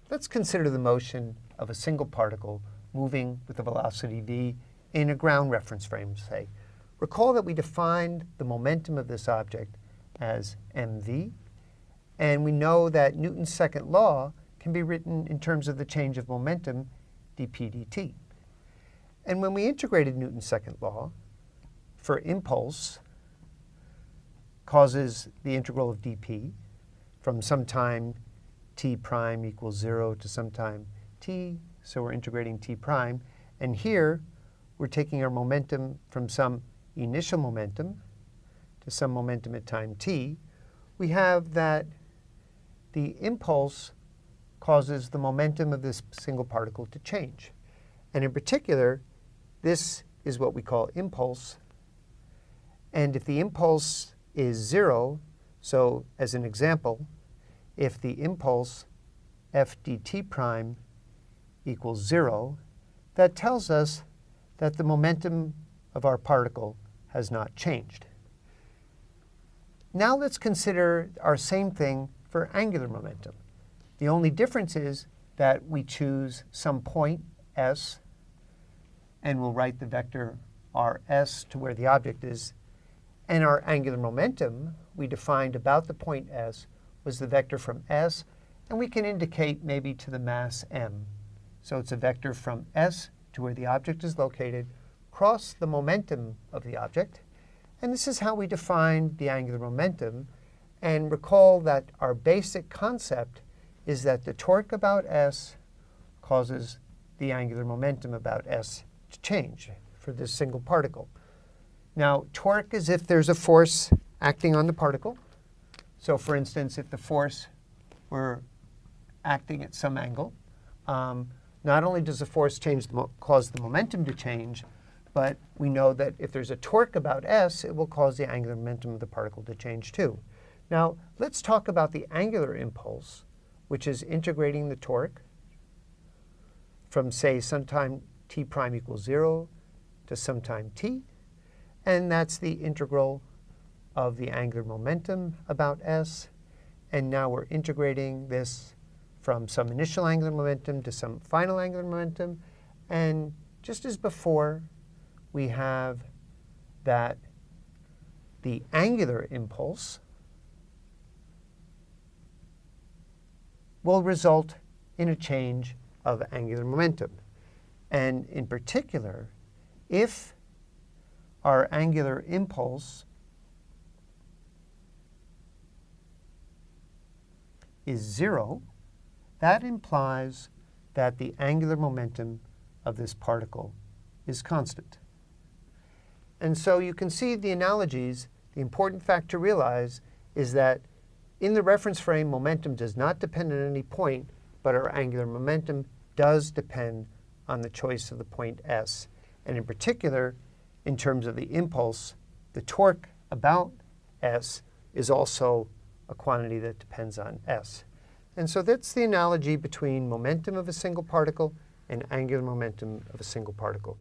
Let's consider the motion of a single particle moving with a velocity v in a ground reference frame, say. Recall that we defined the momentum of this object as mv, and we know that Newton's second law can be written in terms of the change of momentum dp dt. And when we integrated Newton's second law for impulse causes the integral of dp from some time t prime equals 0 to some time t, so we're integrating t prime. And here, we're taking our momentum from some initial momentum to some momentum at time t. We have that the impulse causes the momentum of this single particle to change. And in particular, this is what we call impulse. And if the impulse is 0, so as an example, if the impulse f dt prime equals 0, that tells us that the momentum of our particle has not changed. Now let's consider our same thing for angular momentum. The only difference is that we choose some point s, and we'll write the vector rs to where the object is. And our angular momentum we defined about the point s was the vector from s, and we can indicate maybe to the mass m. So it's a vector from s to where the object is located, cross the momentum of the object. And this is how we define the angular momentum. And recall that our basic concept is that the torque about s causes the angular momentum about s to change for this single particle. Now, torque is if there's a force acting on the particle. So for instance, if the force were acting at some angle, not only does the force cause the momentum to change, but we know that if there's a torque about s, it will cause the angular momentum of the particle to change too. Now, let's talk about the angular impulse, which is integrating the torque from, say, sometime t prime equals 0 to sometime t. And that's the integral of the angular momentum about s. And now we're integrating this from some initial angular momentum to some final angular momentum. And just as before, we have that the angular impulse will result in a change of angular momentum. And in particular, if our angular impulse is 0, that implies that the angular momentum of this particle is constant. And so you can see the analogies. The important fact to realize is that in the reference frame, momentum does not depend on any point, but our angular momentum does depend on the choice of the point s. And in particular, in terms of the impulse, the torque about s is also a quantity that depends on s. And so that's the analogy between momentum of a single particle and angular momentum of a single particle.